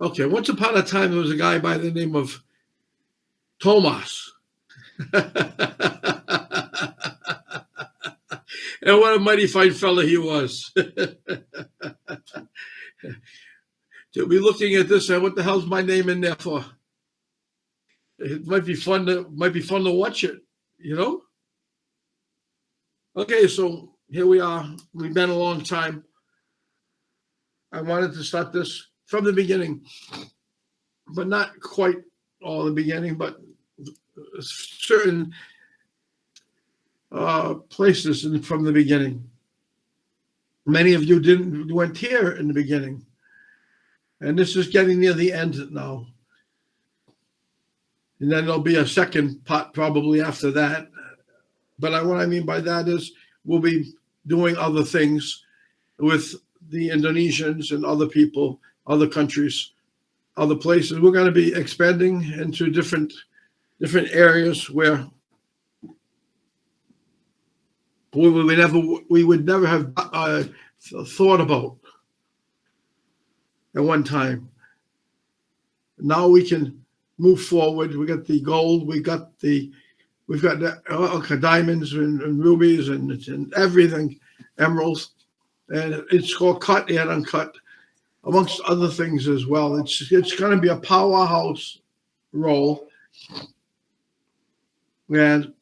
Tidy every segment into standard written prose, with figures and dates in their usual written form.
Okay, once upon a time, there was a guy by the name of Tomas. And what a mighty fine fella he was. To be looking at this, and what the hell's my name in there for? It might be fun to watch it, you know? Okay, so here we are. We've been a long time. I wanted to start this from the beginning, but not quite all the beginning, but certain places from the beginning. Many of you weren't here in the beginning, and this is getting near the end now. And then there'll be a second part probably after that. But what I mean by that is we'll be doing other things with the Indonesians and other people, other countries, other places. We're going to be expanding into different areas where we would never have thought about at one time. Now we can move forward. We got the gold. We've got diamonds and rubies and everything, emeralds, and it's called cut and uncut, amongst other things as well. It's going to be a powerhouse role, and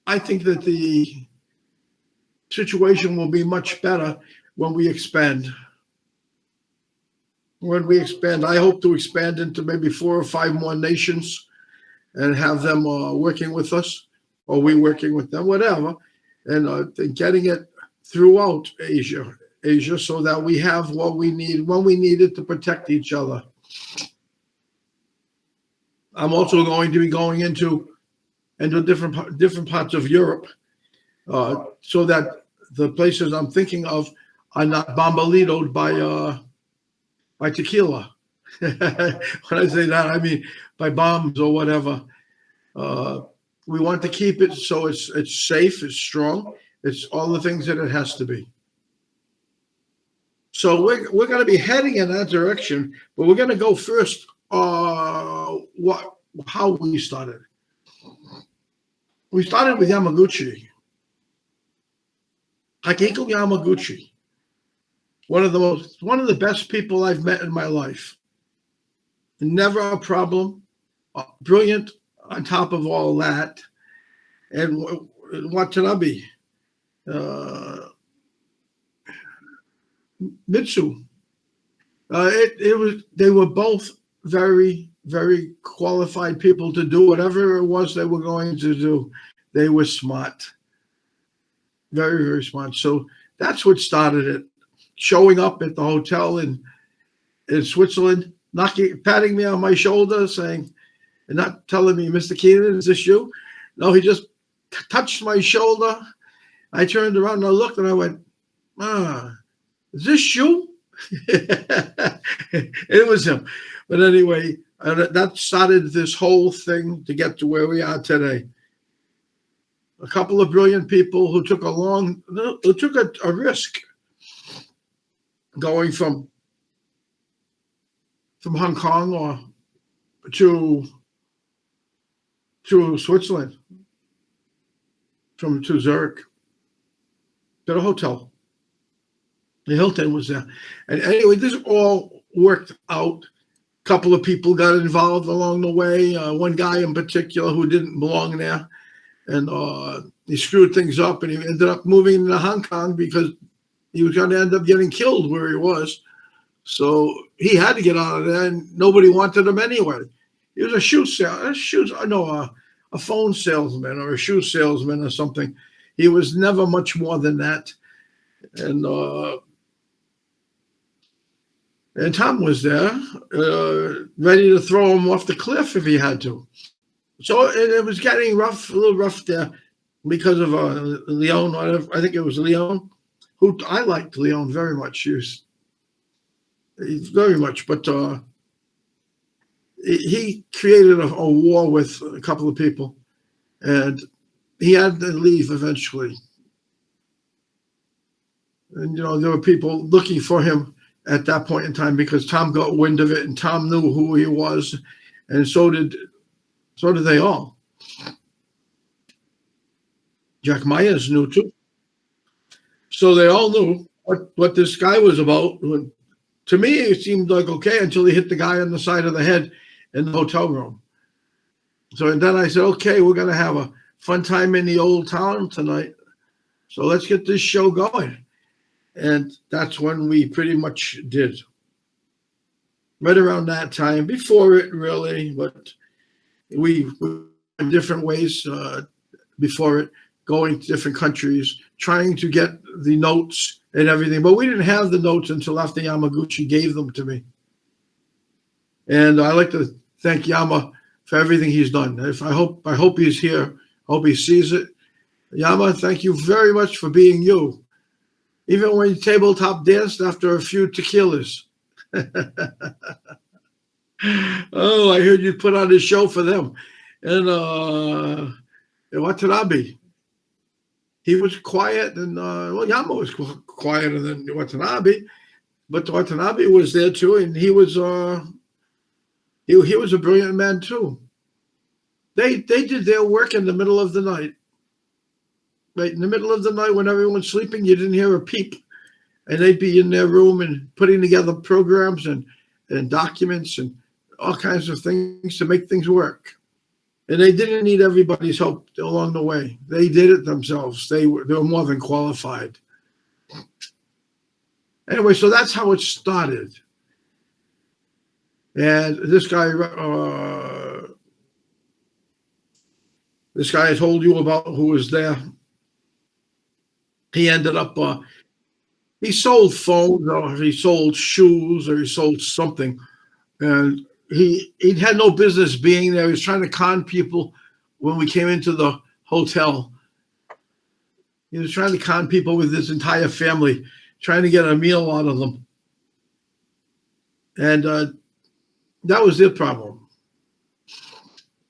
I think that the situation will be much better when we expand. When we expand, I hope to expand into maybe 4 or 5 more nations and have them working with us, or we working with them, whatever, and getting it throughout Asia, so that we have what we need when we need it to protect each other. I'm also going to be going into different parts of Europe, so that the places I'm thinking of are not bombarded by tequila. When I say that, I mean by bombs or whatever. We want to keep it so it's safe, it's strong, it's all the things that it has to be. So we're going to be heading in that direction, but we're going to go first. How we started. We started with Yamaguchi. Akiko Yamaguchi. One of the best people I've met in my life. Never a problem. Brilliant on top of all that. And Watanabe. Mitsu. They were both very, very qualified people to do whatever it was they were going to do. They were smart. Very, very smart. So that's what started it. Showing up at the hotel in Switzerland, patting me on my shoulder, saying, and not telling me, Mr. Keenan, is this you? No, he just touched my shoulder. I turned around and I looked and I went, is this you? It was him. But anyway, that started this whole thing to get to where we are today. A couple of brilliant people who took a risk going from Hong Kong or to Switzerland, to Zurich, to the hotel. The Hilton was there. And anyway, this all worked out. A couple of people got involved along the way. One guy in particular who didn't belong there. And he screwed things up, and he ended up moving to Hong Kong because he was going to end up getting killed where he was. So he had to get out of there, and nobody wanted him anyway. He was a phone salesman or a shoe salesman or something. He was never much more than that. And Tom was there, ready to throw him off the cliff if he had to. So it was getting a little rough there because of Leon. I think it was Leon, who I liked Leon very much. He's very much, but he created a war with a couple of people, and he had to leave eventually. And there were people looking for him at that point in time because Tom got wind of it and Tom knew who he was, and so did they all. Jack Myers knew too. So they all knew what this guy was about. To me, it seemed like okay until he hit the guy on the side of the head in the hotel room. So and then I said, okay, we're going to have a fun time in the old town tonight. So let's get this show going. And that's when we pretty much did. Right around that time, before it really, but we in different ways before it, going to different countries, trying to get the notes and everything. But we didn't have the notes until after Yamaguchi gave them to me. And I like to thank Yama for everything he's done. I hope he's here. I hope he sees it. Yama, thank you very much for being you. Even when you tabletop danced after a few tequilas. Oh, I heard you put on a show for them. And Watanabe. He was quiet, and Yama was quieter than Watanabe, but Watanabe was there too, and he was a brilliant man too. They did their work in the middle of the night. Right in the middle of the night when everyone's sleeping, you didn't hear a peep, and they'd be in their room and putting together programs and documents and all kinds of things to make things work. And they didn't need everybody's help along the way. They did it themselves. They were more than qualified. Anyway, so that's how it started. And this guy I told you about who was there. He ended up, he sold phones or he sold shoes or he sold something. And he had no business being there. He was trying to con people when we came into the hotel. He was trying to con people with his entire family, trying to get a meal out of them. And that was their problem.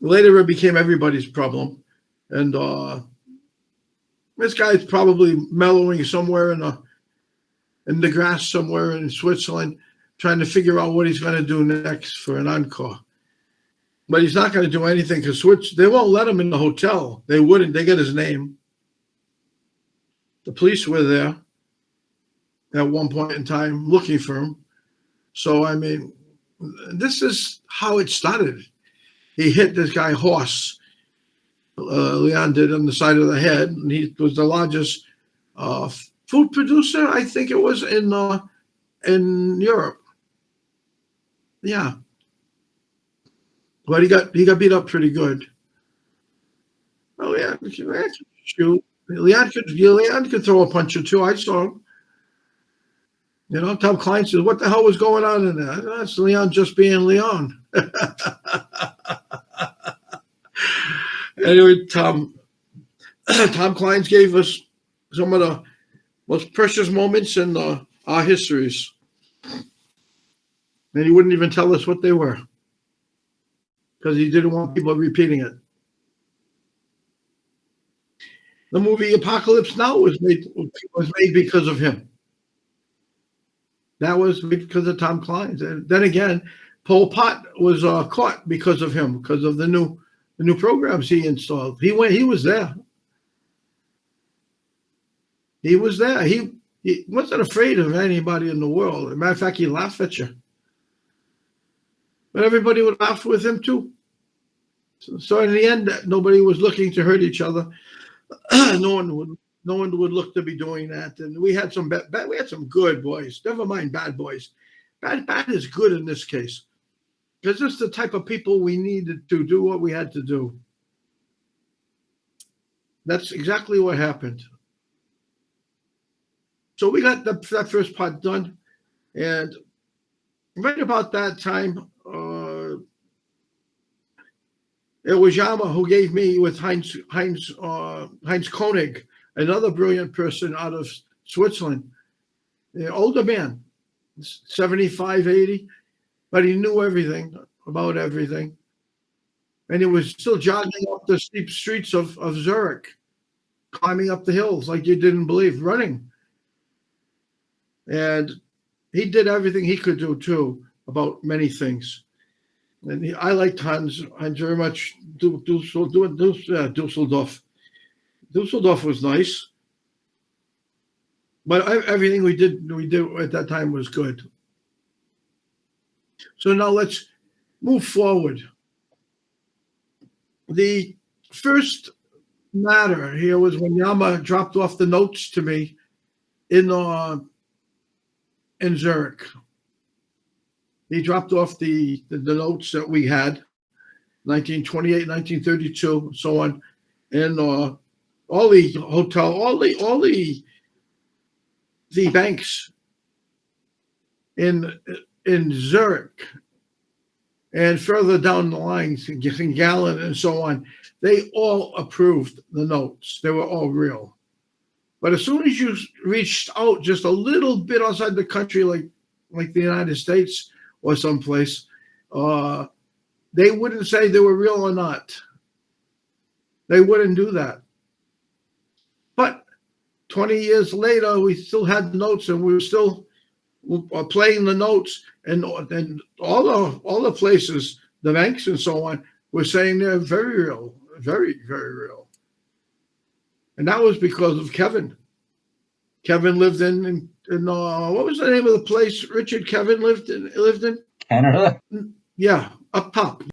Later, it became everybody's problem. And this guy's probably mellowing somewhere in the grass somewhere in Switzerland, trying to figure out what he's going to do next for an encore. But he's not going to do anything because they won't let him in the hotel. They wouldn't. They got his name. The police were there at one point in time looking for him. So, I mean, this is how it started. He hit this guy horse. Leon did on the side of the head, and he was the largest food producer, I think it was, in Europe. Yeah. But he got beat up pretty good. Oh yeah, shoot. Leon could throw a punch or two. I saw him. You know, Tom Klein says, "What the hell was going on in there?" That's Leon just being Leon. Anyway, Tom Klein gave us some of the most precious moments in our histories. And he wouldn't even tell us what they were because he didn't want people repeating it. The movie Apocalypse Now was made because of him. That was because of Tom Klein. And then again, Pol Pot was caught because of him, because of the new programs he installed. He was there. He was there. He wasn't afraid of anybody in the world. As a matter of fact, he laughed at you. But everybody would laugh with him too. So in the end, nobody was looking to hurt each other. No one would look to be doing that. And we had some good boys. Never mind bad boys. Bad is good in this case. Because it's the type of people we needed to do what we had to do. That's exactly what happened. So we got that first part done. And right about that time, it was Yama who gave me with Heinz Koenig, another brilliant person out of Switzerland, an older man, 75, 80, but he knew everything about everything. And he was still jogging up the steep streets of Zurich, climbing up the hills like you didn't believe, running. And he did everything he could do too about many things. And I liked Hans very much. Dusseldorf. Dusseldorf was nice, but everything we did at that time was good. So now let's move forward. The first matter here was when Yama dropped off the notes to me in Zurich. He dropped off the notes that we had, 1928, 1932, and so on, and all the hotel, all the banks in Zurich and further down the line, in Gallon and so on, they all approved the notes. They were all real. But as soon as you reached out just a little bit outside the country, like the United States or someplace, they wouldn't say they were real or not. They wouldn't do that. But 20 years later, we still had the notes, and we were still playing the notes, and all the places, the banks and so on, were saying they're very real, very, very real. And that was because of Kevin. Kevin lived in what was the name of the place Richard Kevin lived in? Canada? Yeah, up top.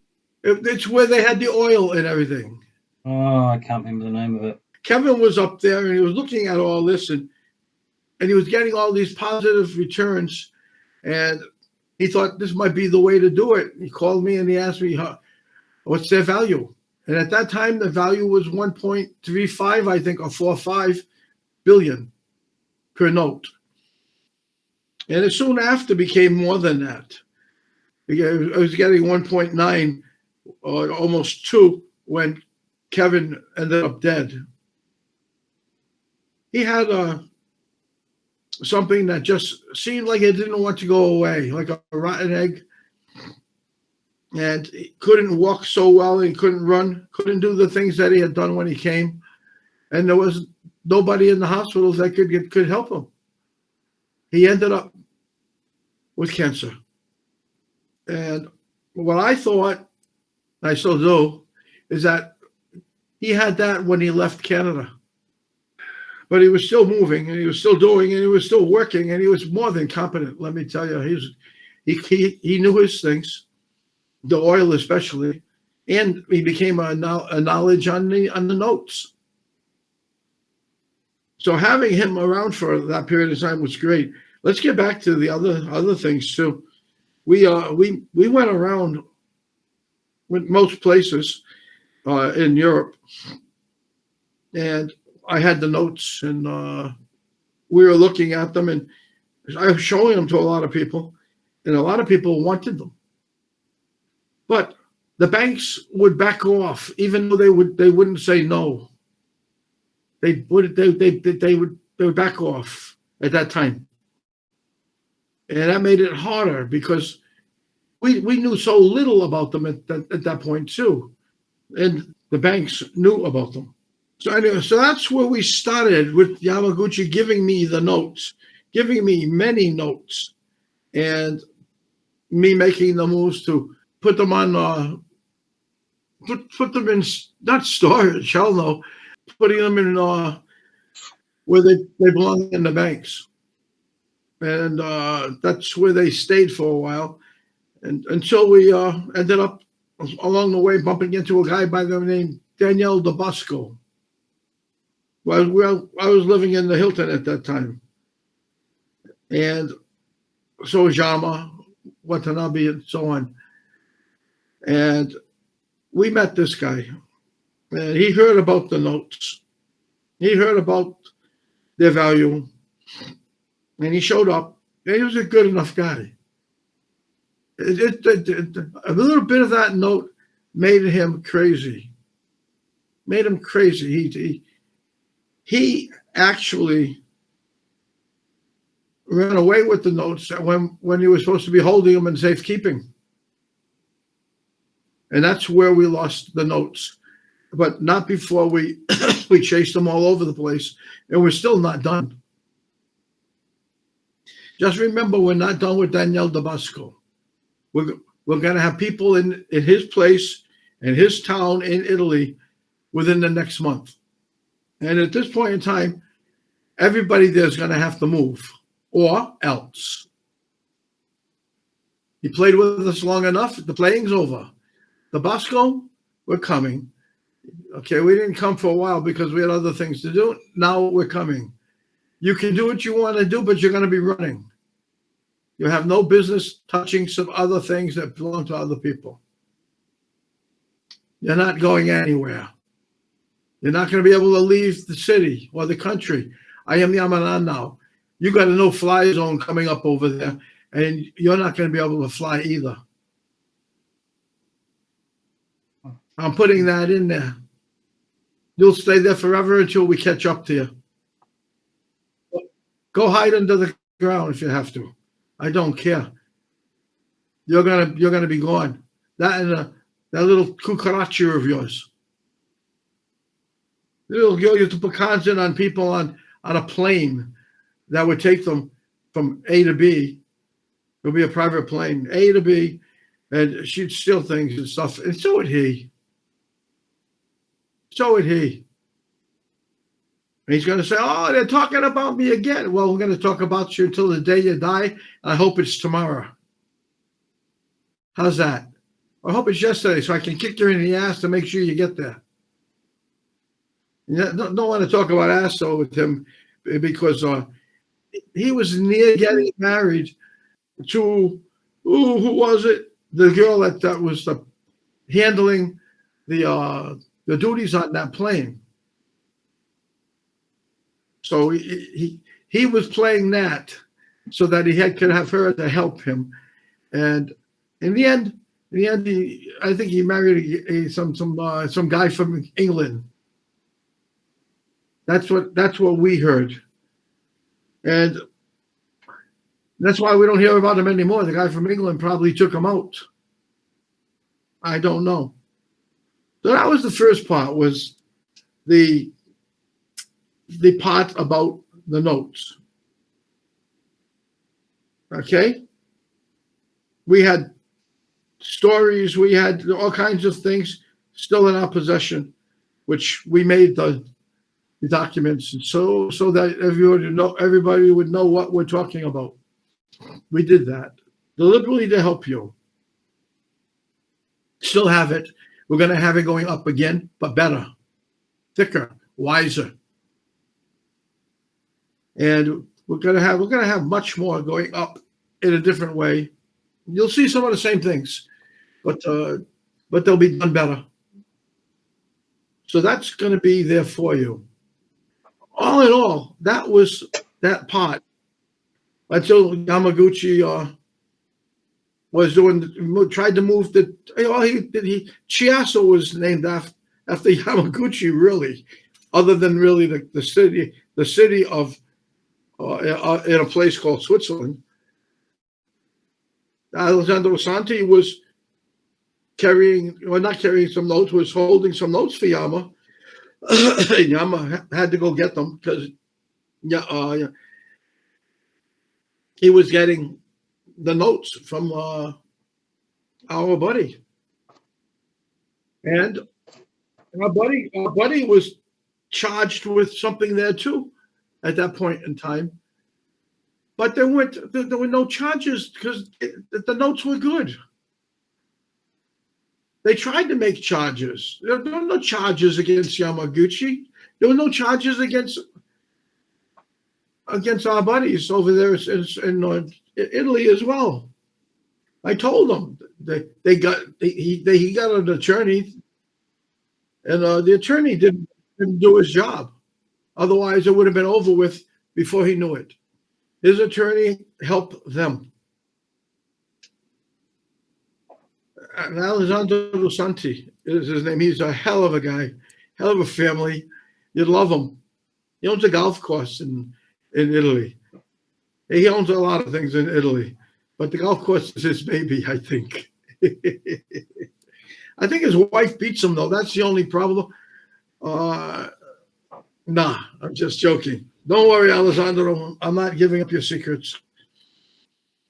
It's where they had the oil and everything. Oh, I can't remember the name of it. Kevin was up there, and he was looking at all this, and he was getting all these positive returns, and he thought this might be the way to do it. He called me and he asked me, what's their value? And at that time, the value was 1.35, I think, or 45 billion per note. And it soon after became more than that. I was getting 1.9 or almost 2 when Kevin ended up dead. He had something that just seemed like it didn't want to go away, like a rotten egg. And he couldn't walk so well, and he couldn't run, couldn't do the things that he had done when he came. And there was nobody in the hospitals that could help him. He ended up with cancer. And what I thought, I still do, is that he had that when he left Canada. But he was still moving, and he was still doing, and he was still working, and he was more than competent. Let me tell you, he knew his things, the oil especially, and he became a knowledge on the notes. So having him around for that period of time was great. Let's get back to the other things too. We went around with most places in Europe, and I had the notes, and we were looking at them, and I was showing them to a lot of people, and a lot of people wanted them. But the banks would back off, even though they wouldn't say no. They would back off at that time, and that made it harder because we knew so little about them at that point too, and the banks knew about them. So anyway, so that's where we started with Yamaguchi giving me the notes, giving me many notes, and me making the moves to put them on, put them in, not storage, hell no, putting them in where they belong in the banks. And that's where they stayed for a while, and until we ended up along the way bumping into a guy by the name Daniel Debasco. Well, I was living in the Hilton at that time, and so was Yama, Watanabe, and so on. And we met this guy, and he heard about the notes. He heard about their value, and he showed up, and he was a good enough guy. A little bit of that note made him crazy. Made him crazy. He actually ran away with the notes when he was supposed to be holding them in safekeeping. And that's where we lost the notes. But not before we chased them all over the place. And we're still not done. Just remember, we're not done with Daniel Debasco. We're going to have people in his place, in his town in Italy within the next month. And at this point in time, everybody there's going to have to move or else. He played with us long enough. The playing's over. Debasco, we're coming. Okay, we didn't come for a while because we had other things to do. Now we're coming. You can do what you want to do, but you're going to be running. You have no business touching some other things that belong to other people. You're not going anywhere. You're not going to be able to leave the city or the country. I am the Amaran now. You got a no-fly zone coming up over there, and you're not going to be able to fly either. I'm putting that in there. You'll stay there forever until we catch up to you. Go hide under the ground if you have to. I don't care. You're gonna be gone. That and that little cucaracha of yours. It'll go you to put constant on people on a plane that would take them from A to B. It'll be a private plane, A to B, and she'd steal things and stuff. And so would he. So would he. And he's going to say, oh, they're talking about me again. Well, we're going to talk about you until the day you die. I hope it's tomorrow. How's that? I hope it's yesterday so I can kick you in the ass to make sure you get there. Don't want to talk about ass though with him because he was near getting married to, who was it? The girl that was handling the duties on that plane. So he was playing that so that he could have her to help him. And in the end, I think he married some guy from England. That's what we heard, and that's why we don't hear about him anymore. The guy from England probably took him out. I don't know. So that was the first part, was the part about the notes. Okay? We had stories, we had all kinds of things still in our possession, which we made the documents, and so that everybody would know what we're talking about. We did that deliberately to help you. Still have it. We're going to have it going up again, but better, thicker, wiser. And we're going to have much more going up in a different way. You'll see some of the same things, but they'll be done better. So that's going to be there for you. All in all, that was that part. Until Yamaguchi was tried to move the. Chiasso was named after Yamaguchi, really, other than really the city of in a place called Switzerland. Alessandro Santi was not carrying some notes, was holding some notes for Yama. Yama had to go get them because he was getting the notes from our buddy. And our buddy was charged with something there too at that point in time. But there were no charges because the notes were good. They tried to make charges. There were no charges against Yamaguchi. There were no charges against our buddies over there in Italy as well. I told them he got an attorney, and the attorney didn't do his job. Otherwise, it would have been over with before he knew it. His attorney helped them. And Alessandro Santi is his name. He's a hell of a guy, hell of a family. You'd love him. He owns a golf course in Italy. He owns a lot of things in Italy, but the golf course is his baby, I think. I think his wife beats him, though. That's the only problem. Nah, I'm just joking. Don't worry, Alessandro. I'm not giving up your secrets.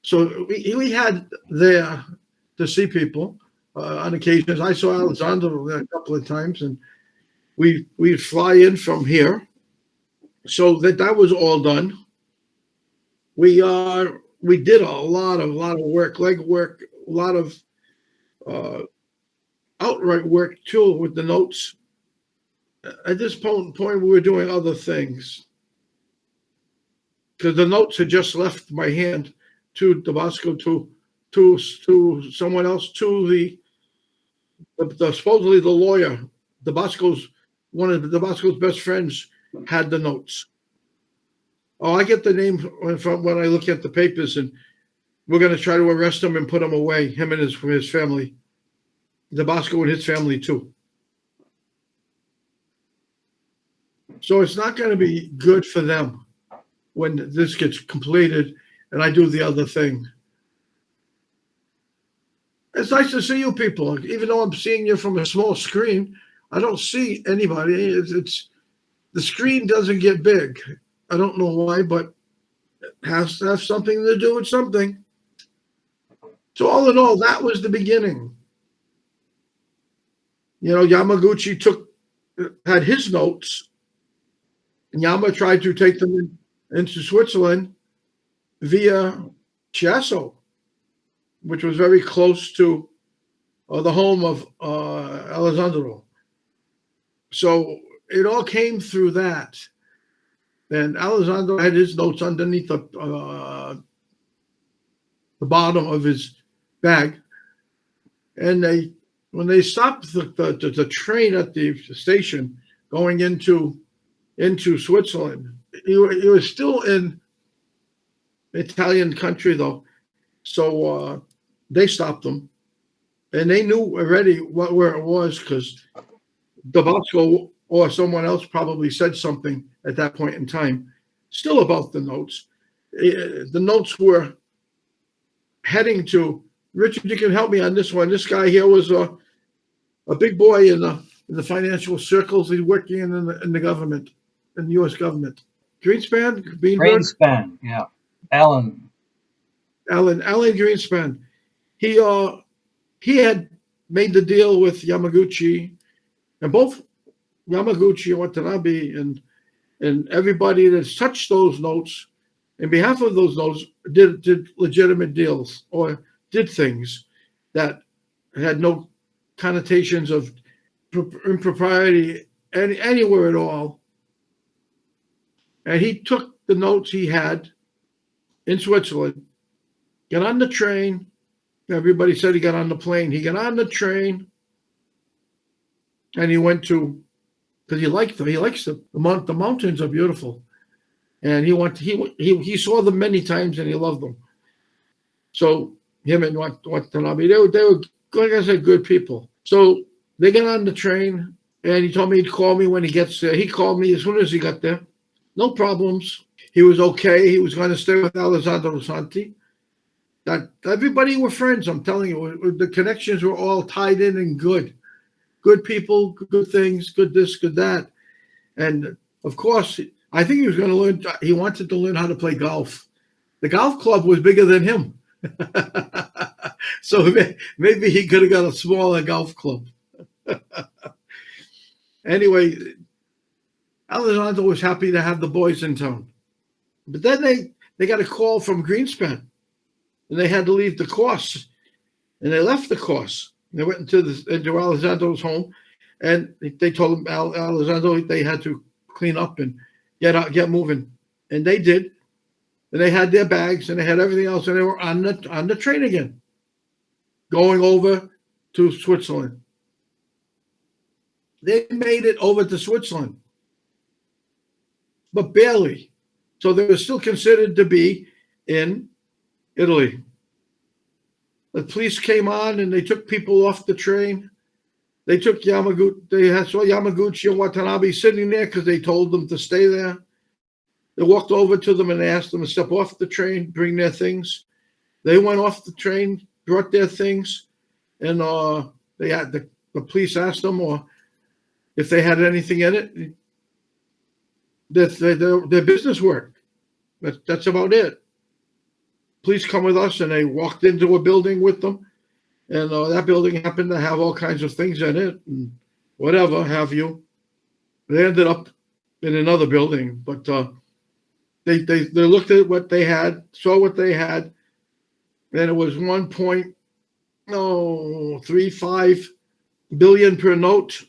So we had there to see people on occasions. I saw Alessandro there a couple of times, and we'd fly in from here. So that was all done. We did a lot of work, leg work, a lot of uh, outright work too with the notes. At this point, we were doing other things because the notes had just left my hand to debasco to someone else, to the supposedly the lawyer. Debasco's one of the Debasco's best friends had the notes. Oh, I get the name from when I look at the papers, and we're going to try to arrest him and put him away, him and his family, Debasco and his family too. So it's not going to be good for them when this gets completed and I do the other thing. It's nice to see you people. Even though I'm seeing you from a small screen, I don't see anybody. It's the screen doesn't get big. I don't know why, but it has to have something to do with something. So all in all, that was the beginning. You know, Yamaguchi had his notes, and Yama tried to take them into Switzerland via Chiasso, which was very close to the home of Alessandro. So it all came through that. And Alessandro had his notes underneath the bottom of his bag. And when they stopped the train at the station going into Switzerland, he was still in Italian country though. So they stopped him, and they knew already where it was because Debasco or someone else probably said something at that point in time, still about the notes. The notes were heading to Richard. You can help me on this one. This guy here was a big boy in the financial circles. He's working in the government, in the U.S. government. Greenspan, Beanberg. Greenspan, yeah. Alan Greenspan. He had made the deal with Yamaguchi, and both Yamaguchi and Watanabe and everybody that's touched those notes, in behalf of those notes, did legitimate deals or did things that had no connotations of impropriety anywhere at all. And he took the notes he had in Switzerland, got on the train. Everybody said he got on the plane. He got on the train, and he went to, because he liked them. He likes them. The mountains are beautiful, and he saw them many times, and he loved them. So him and Watanabe, they were, like I said, good people. So they got on the train, and he told me he'd call me when he gets there. He called me as soon as he got there. No problems. He was okay. He was going to stay with Alessandro Santi. That everybody were friends. I'm telling you, the connections were all tied in and good. Good people, good things, good this, good that. And of course, I think he was going to learn. He wanted to learn how to play golf. The golf club was bigger than him. So maybe he could have got a smaller golf club. Anyway, Alessandro was happy to have the boys in town. But then they got a call from Greenspan, and they had to leave the course. And they left the course. They went into Alessandro's home, and they told him, Alessandro, they had to clean up and get moving. And they did. And they had their bags, and they had everything else, and they were on the train again, going over to Switzerland. They made it over to Switzerland, but barely. So they were still considered to be in Italy. The police came on and they took people off the train. They took Yamaguchi. They saw Yamaguchi and Watanabe sitting there because they told them to stay there. They walked over to them and asked them to step off the train, bring their things. They went off the train, brought their things, and they had the police asked them if they had anything in it. Their business work. That's about it. please come with us. And they walked into a building with them. And that building happened to have all kinds of things in it and whatever have you. They ended up in another building, but they looked at what they had, saw what they had, and it was 1.35 billion per note.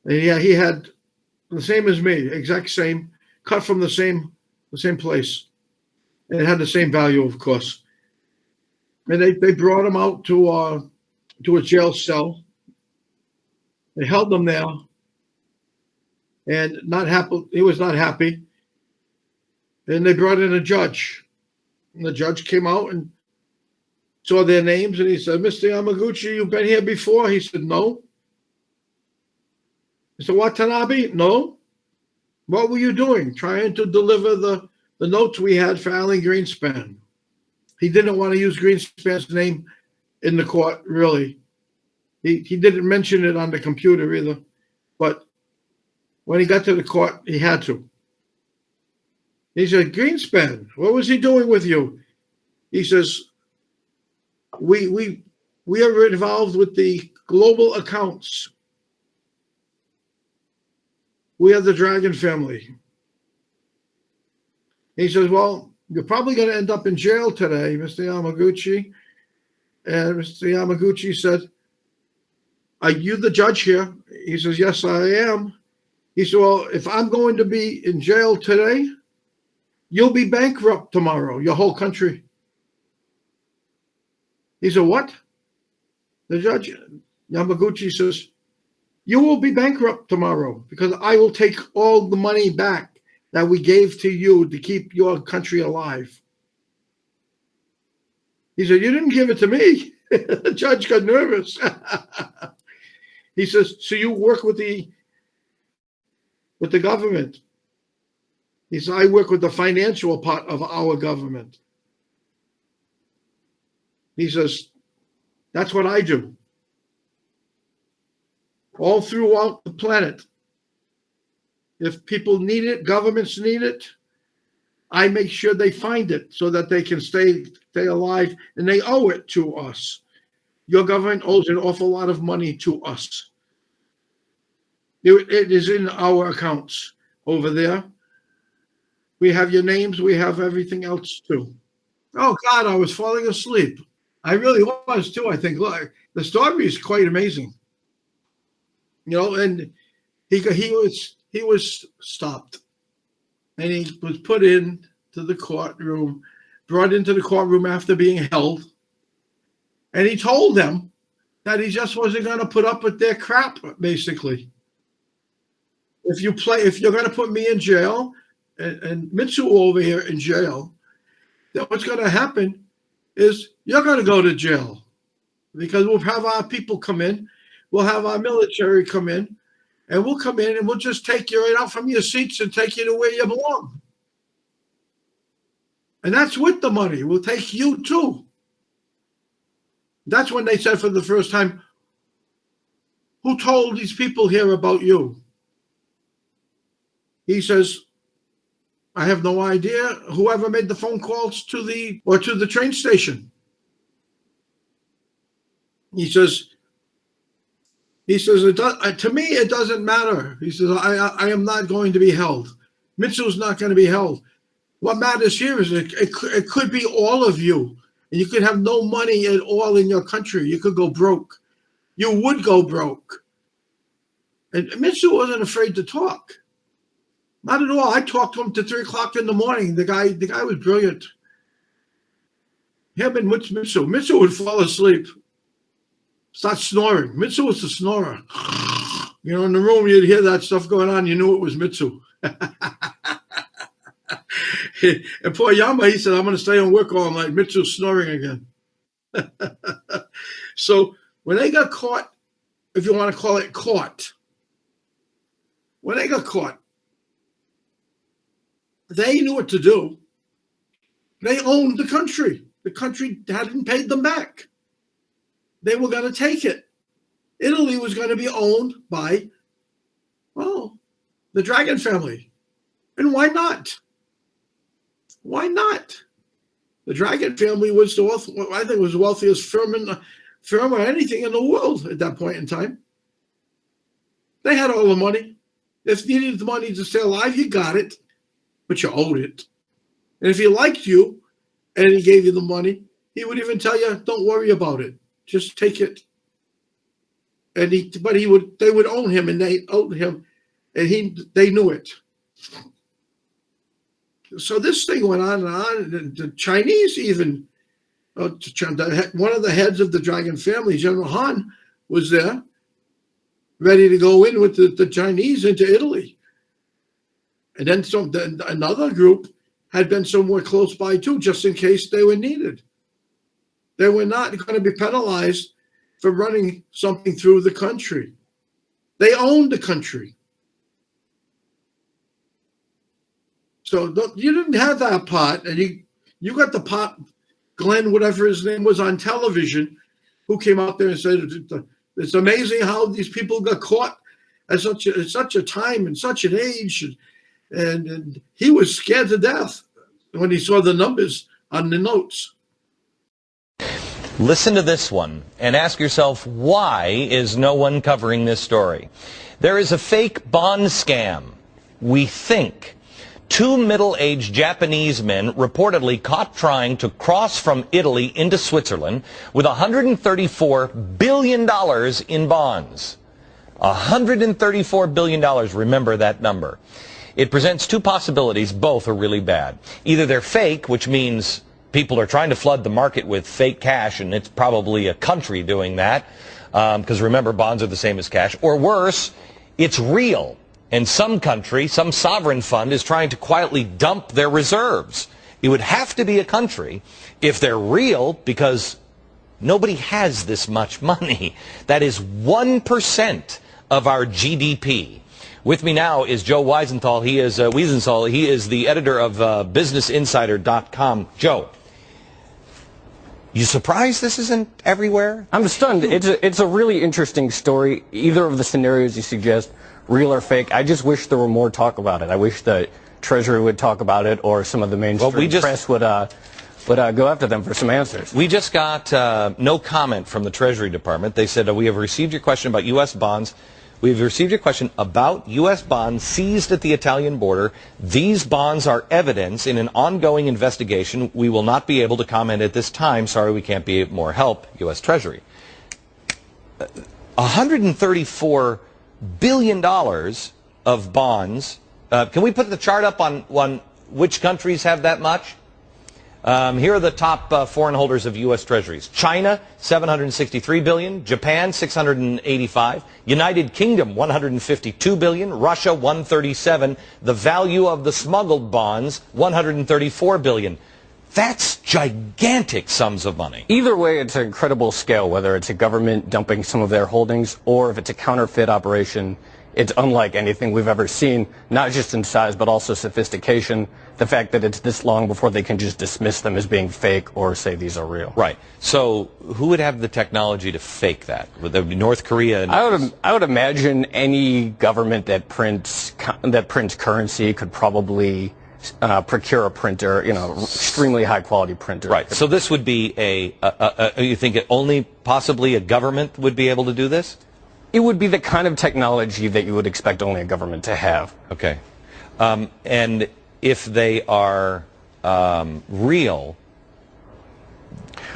And yeah, he had the same as me, exact same, cut from the same place. And it had the same value, of course. And they brought him out to a jail cell. They held him there, and not happy. He was not happy. And they brought in a judge. And the judge came out and saw their names, and he said, "Mr. Yamaguchi, you've been here before?" He said, "No." Mr. Watanabe, "No." "What were you doing?" "Trying to deliver the notes we had for Alan Greenspan." He didn't want to use Greenspan's name in the court, really. He didn't mention it on the computer either. But when he got to the court, he had to. He said, "Greenspan, what was he doing with you?" He says, we are involved with the global accounts. We are the Dragon family. He says, "Well, you're probably going to end up in jail today, Mr. Yamaguchi." And Mr. Yamaguchi said, "Are you the judge here?" He says, "Yes, I am." He said, "Well, if I'm going to be in jail today, you'll be bankrupt tomorrow, your whole country." He said, "What?" The judge, Yamaguchi, says, "You will be bankrupt tomorrow because I will take all the money back that we gave to you to keep your country alive." He said, "You didn't give it to me." The judge got nervous. He says, "So you work with the government?" He said, "I work with the financial part of our government." He says, "That's what I do. All throughout the planet. If people need it, governments need it, I make sure they find it so that they can stay alive, and they owe it to us. Your government owes an awful lot of money to us. It is in our accounts over there. We have your names. We have everything else too." Oh God, I was falling asleep. I really was too. I think, look, the story is quite amazing. And he was stopped, and he was put in to the courtroom, brought into the courtroom after being held, and he told them that he just wasn't going to put up with their crap, basically. If you're going to put me in jail and Mitsu over here in jail, then what's going to happen is you're going to go to jail, because we'll have our people come in, we'll have our military come in, and we'll come in and we'll just take you right out from your seats and take you to where you belong. And that's with the money. We'll take you too. That's when they said for the first time, "Who told these people here about you?" He says, "I have no idea. Whoever made the phone calls to the train station." He says, "To me, it doesn't matter." He says, I am not going to be held. Mitsu's not going to be held. What matters here is it could be all of you. And you could have no money at all in your country. You could go broke. You would go broke. And Mitsu wasn't afraid to talk. Not at all. I talked to him to 3 o'clock in the morning. The guy was brilliant. Him and Mitsu. Mitsu would fall asleep, start snoring. Mitsu was a snorer. In the room, you'd hear that stuff going on. You knew it was Mitsu. And poor Yama, he said, "I'm going to stay and work all night." Mitsu's snoring again. So when they got caught, if you want to call it caught, when they got caught, they knew what to do. They owned the country. The country hadn't paid them back. They were going to take it. Italy was going to be owned by, the Dragon family. And why not? Why not? The Dragon family was I think, was the wealthiest firm or anything in the world at that point in time. They had all the money. If you needed the money to stay alive, you got it, but you owed it. And if he liked you and he gave you the money, he would even tell you, "Don't worry about it. Just take it." And they would own him, and they owed him, and they knew it. So this thing went on and on. And the Chinese even, one of the heads of the Dragon family, General Han, was there, ready to go in with the Chinese into Italy. And then another group had been somewhere close by too, just in case they were needed. They were not going to be penalized for running something through the country. They owned the country. So you didn't have that part, and you got the part, Glenn, whatever his name was, on television, who came out there and said, "It's amazing how these people got caught at such a time and such an age," and he was scared to death when he saw the numbers on the notes. Listen to this one and ask yourself, why is no one covering this story? There is a fake bond scam, we think. Two middle-aged Japanese men reportedly caught trying to cross from Italy into Switzerland with $134 billion in bonds. $134 billion, remember that number. It presents two possibilities, both are really bad. Either they're fake, which means people are trying to flood the market with fake cash, and it's probably a country doing that, because remember, bonds are the same as cash. Or worse, it's real, and some country, some sovereign fund is trying to quietly dump their reserves. It would have to be a country if they're real, because nobody has this much money. That is 1% of our GDP. With me now is Joe Wiesenthal. He is the editor of BusinessInsider.com. Joe, you surprised this isn't everywhere? I'm stunned. It's a really interesting story. Either of the scenarios you suggest, real or fake, I just wish there were more talk about it. I wish the Treasury would talk about it, or some of the mainstream press would go after them for some answers. We just got no comment from the Treasury Department. They said, we have received your question about U.S. bonds. We've received your question about U.S. bonds seized at the Italian border. These bonds are evidence in an ongoing investigation. We will not be able to comment at this time. Sorry, we can't be more help, U.S. Treasury. $134 billion of bonds. Can we put the chart up on which countries have that much? Here are the top foreign holders of U.S. Treasuries. China, $763 billion. Japan, $685. United Kingdom, $152 billion. Russia, $137. The value of the smuggled bonds, $134 billion. That's gigantic sums of money. Either way, it's an incredible scale, whether it's a government dumping some of their holdings or if it's a counterfeit operation. It's unlike anything we've ever seen, not just in size, but also sophistication. The fact that it's this long before they can just dismiss them as being fake or say these are real. Right. So who would have the technology to fake that? Would there be North Korea? I would imagine any government that prints currency could probably procure a printer, extremely high quality printer. Right. So this would be you think only possibly a government would be able to do this? It would be the kind of technology that you would expect only a government to have. Okay. And if they are real,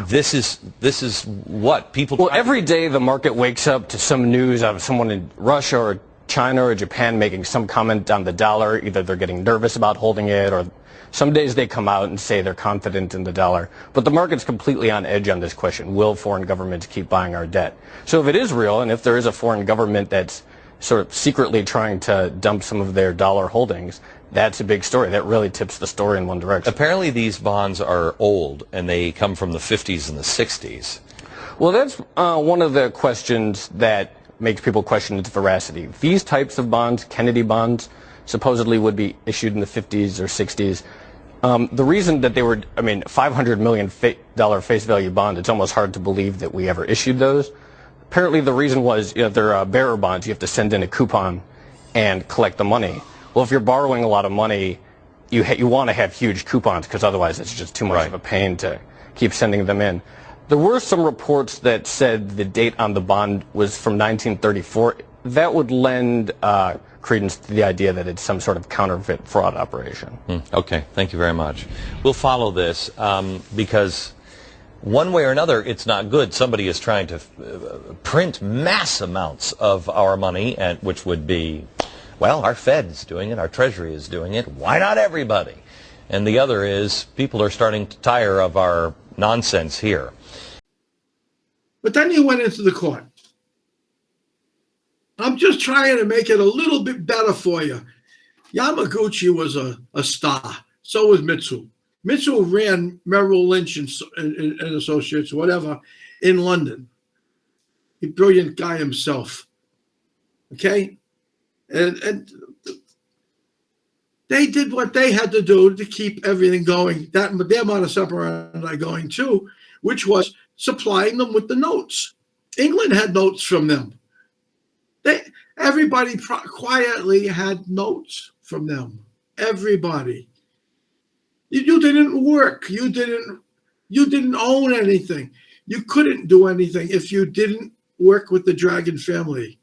this is what people. Well, every day the market wakes up to some news of someone in Russia or China or Japan making some comment on the dollar. Either they're getting nervous about holding it, or some days they come out and say they're confident in the dollar. But the market's completely on edge on this question. Will foreign governments keep buying our debt? So if it is real, and if there is a foreign government that's sort of secretly trying to dump some of their dollar holdings, that's a big story. That really tips the story in one direction. Apparently these bonds are old, and they come from the 50s and the 60s. Well, that's one of the questions that makes people question its veracity. These types of bonds, Kennedy bonds, supposedly would be issued in the 50s or 60s. The reason that they were, $500 million face value bond, it's almost hard to believe that we ever issued those. Apparently the reason was, they're bearer bonds. You have to send in a coupon and collect the money. Well, if you're borrowing a lot of money, you want to have huge coupons because otherwise it's just too much of a pain to keep sending them in. There were some reports that said the date on the bond was from 1934. That would lend credence to the idea that it's some sort of counterfeit fraud operation. Okay, thank you very much. We'll follow this because one way or another, it's not good. Somebody is trying to print mass amounts of our money, and which would be, well, our Fed's doing it, our Treasury is doing it. Why not everybody? And the other is people are starting to tire of our nonsense here. But then you went into the court. I'm just trying to make it a little bit better for you. Yamaguchi was a star. So was Mitsu. Mitsu ran Merrill Lynch and Associates, whatever, in London. A brilliant guy himself. Okay? And they did what they had to do to keep everything going. Their modus operandi going too, which was supplying them with the notes. England had notes from them. Everybody quietly had notes from them. Everybody. You didn't work. You didn't own anything. You couldn't do anything if you didn't work with the Dragon family.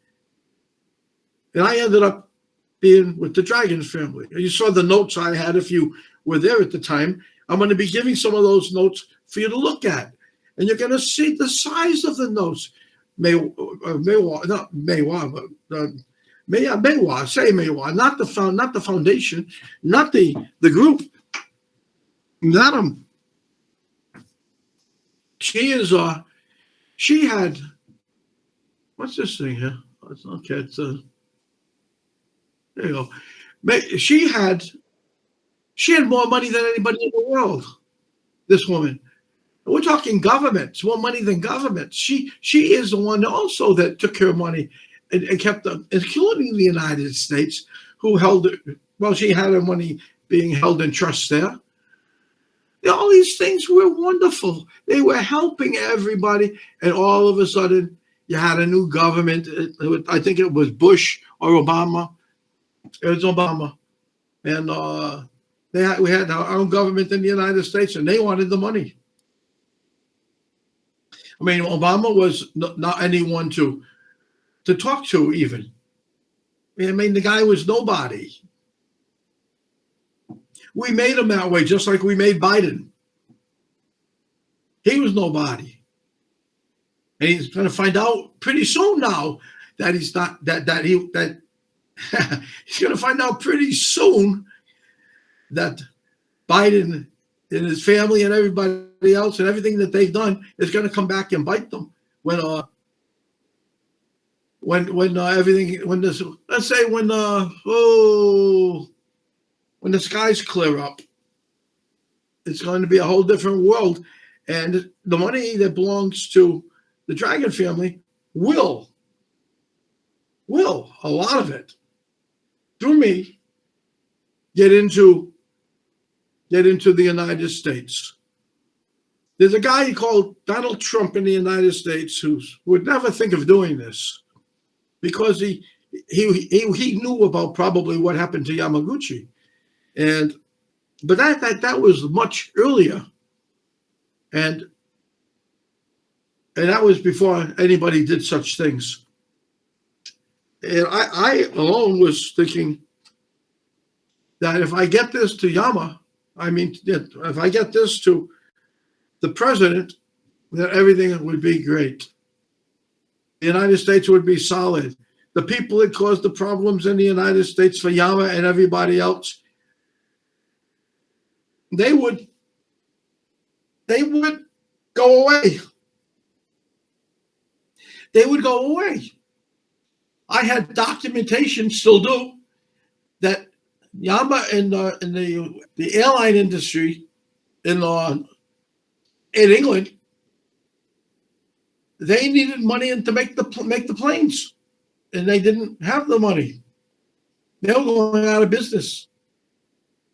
And I ended up being with the Dragon family. You saw the notes I had if you were there at the time. I'm going to be giving some of those notes for you to look at. And you're going to see the size of the notes. Maywa, not Maywa, but Maywa, say Maywa, not the foundation, not the group, not them. She had, what's this thing here? Okay, it's there you go. She had more money than anybody in the world. This woman. We're talking governments, more money than governments. She is the one also that took her money and kept them, including the United States, who held it. Well, she had her money being held in trust there. All these things were wonderful. They were helping everybody. And all of a sudden, you had a new government. I think it was Bush or Obama. It was Obama. And we had our own government in the United States, and they wanted the money. I mean, Obama was not anyone to talk to even. I mean, the guy was nobody. We made him that way, just like we made Biden. He was nobody. And he's going to find out pretty soon now that he's not, he's going to find out pretty soon that Biden and his family and everybody else and everything that they've done is going to come back and bite them when the skies clear up. It's going to be a whole different world, and the money that belongs to the Dragon family will a lot of it through me get into the United States. There's a guy called Donald Trump in the United States who would never think of doing this because he knew about probably what happened to Yamaguchi, but that was much earlier, and that was before anybody did such things. And I alone was thinking that if I get this to if I get this to the president, then everything would be great. The United States would be solid. The people that caused the problems in the United States for Yama and everybody else, they would go away. They would go away. I had documentation, still do, that Yama in the airline industry in England, they needed money to make the planes, and they didn't have the money. They were going out of business,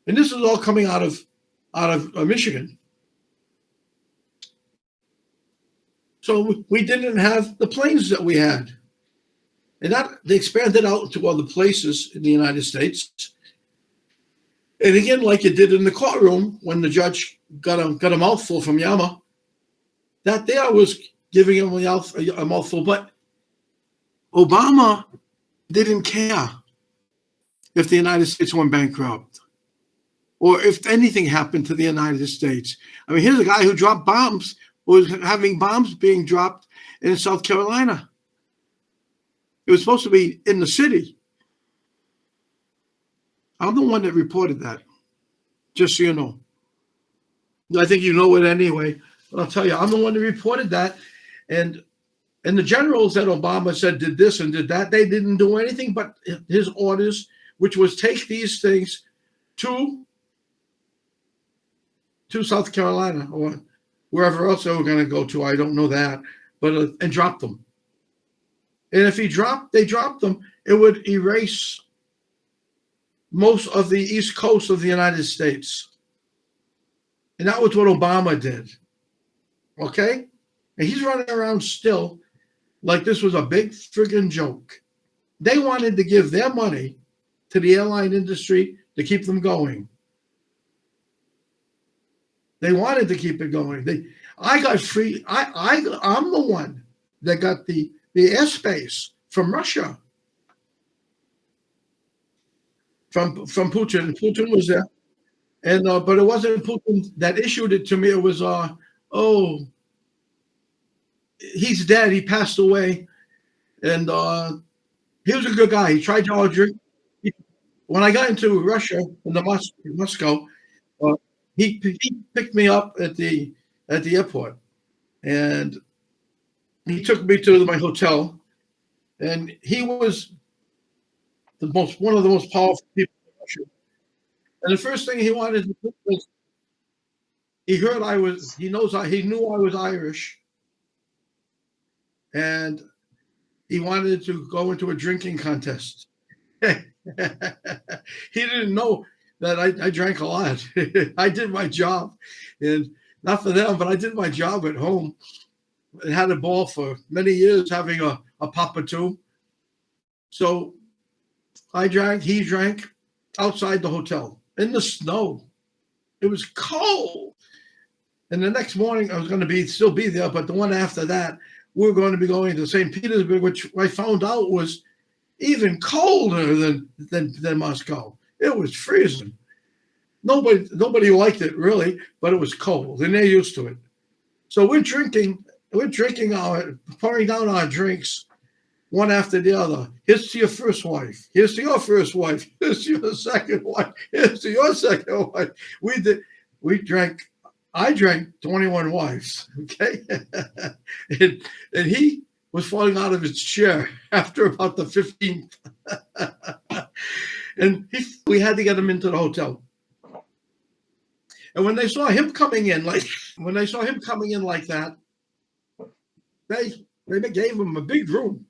and this is all coming out of Michigan. So we didn't have the planes that we had, and that they expanded out to other places in the United States. And again, like you did in the courtroom when the judge got a mouthful from Yama, that there was giving him a mouthful. But Obama didn't care if the United States went bankrupt or if anything happened to the United States. I mean, here's a guy who dropped bombs, was having bombs being dropped in South Carolina. It was supposed to be in the city. I'm the one that reported that, just so you know. I think you know it anyway, but I'll tell you, I'm the one that reported that. And the generals that Obama said did this and did that, they didn't do anything but his orders, which was take these things to South Carolina or wherever else they were going to go to. I don't know that, but and drop them. And if they dropped them, it would erase most of the East Coast of the United States. And that was what Obama did. Okay? And he's running around still like this was a big friggin' joke. They wanted to give their money to the airline industry to keep them going. They wanted to keep it going. I got free. I'm the one that got the airspace from Russia. From Putin. Putin was there. And but it wasn't Putin that issued it to me. It was he's dead. He passed away. And he was a good guy. He tried to drink. When I got into Russia, in Moscow, he picked me up at the airport, and he took me to my hotel, and he was one of the most powerful people in Russia. And the first thing he wanted to do was he knew I was Irish, and he wanted to go into a drinking contest. He didn't know that I drank a lot. I did my job, and not for them, but I did my job at home and had a ball for many years having a Papa too. So I drank, he drank outside the hotel in the snow. It was cold. And the next morning I was going to still be there, but the one after that, we were going to be going to St. Petersburg, which I found out was even colder than Moscow. It was freezing. Nobody liked it really, but it was cold, and they're used to it. So we're drinking pouring down our drinks, one after the other. Here's to your first wife. Here's to your first wife. Here's to your second wife. Here's to your second wife. I drank 21 wives. Okay, and he was falling out of his chair after about the 15th. And we had to get him into the hotel. And when they saw him coming in like that, they gave him a big room.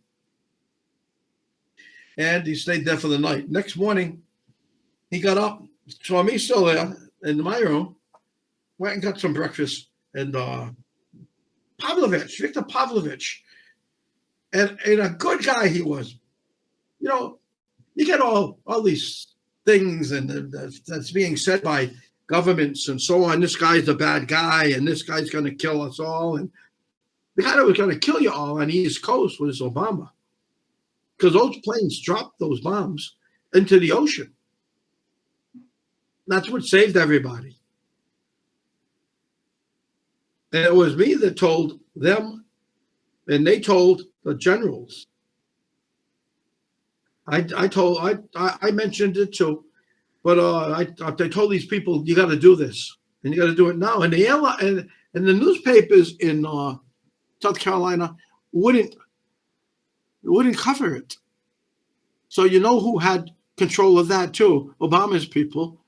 And he stayed there for the night. Next morning, he got up, saw me still there in my room, went and got some breakfast. And Victor Pavlovich, and a good guy he was. You know, you get all these things and that's being said by governments and so on. This guy's a bad guy, and this guy's going to kill us all. And the guy that was going to kill you all on the East Coast was Obama, because those planes dropped those bombs into the ocean. That's what saved everybody. And it was me that told them, and they told the generals. I mentioned it too, but they told these people, you got to do this, and you got to do it now. And the newspapers in South Carolina wouldn't cover it. So you know who had control of that too? Obama's people.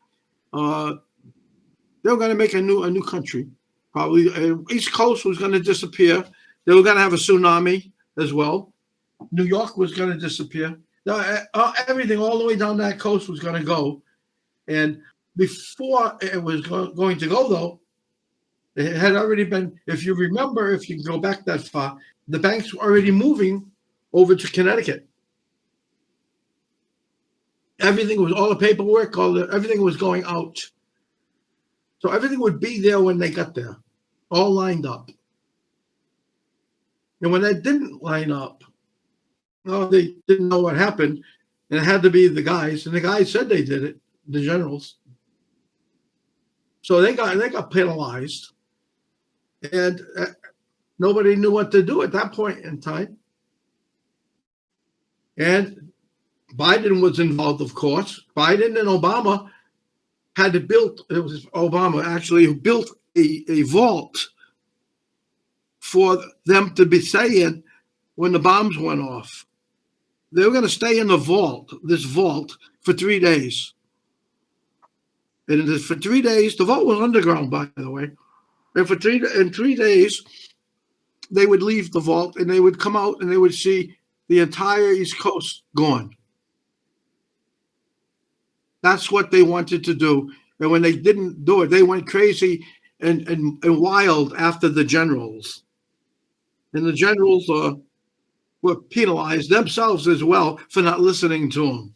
They were going to make a new country. Probably East Coast was going to disappear. They were going to have a tsunami as well. New York was going to disappear. Everything all the way down that coast was going to go. And before it was going to go, though, it had already been, if you remember, if you can go back that far, the banks were already moving over to Connecticut. everything was, all the paperwork, everything was going out. So everything would be there when they got there, all lined up. And when they didn't line up, well, they didn't know what happened, and it had to be the guys. And the guys said they did it, the generals. So they got penalized, and nobody knew what to do at that point in time. And Biden was involved, of course. Biden and Obama had to build. It was Obama actually who built a vault for them to be staying when the bombs went off. They were going to stay in this vault, for 3 days. And for 3 days, the vault was underground, by the way. And for 3 days, they would leave the vault and they would come out and they would see the entire East Coast gone. That's what they wanted to do. And when they didn't do it, they went crazy and wild after the generals. And the generals were penalized themselves as well for not listening to them.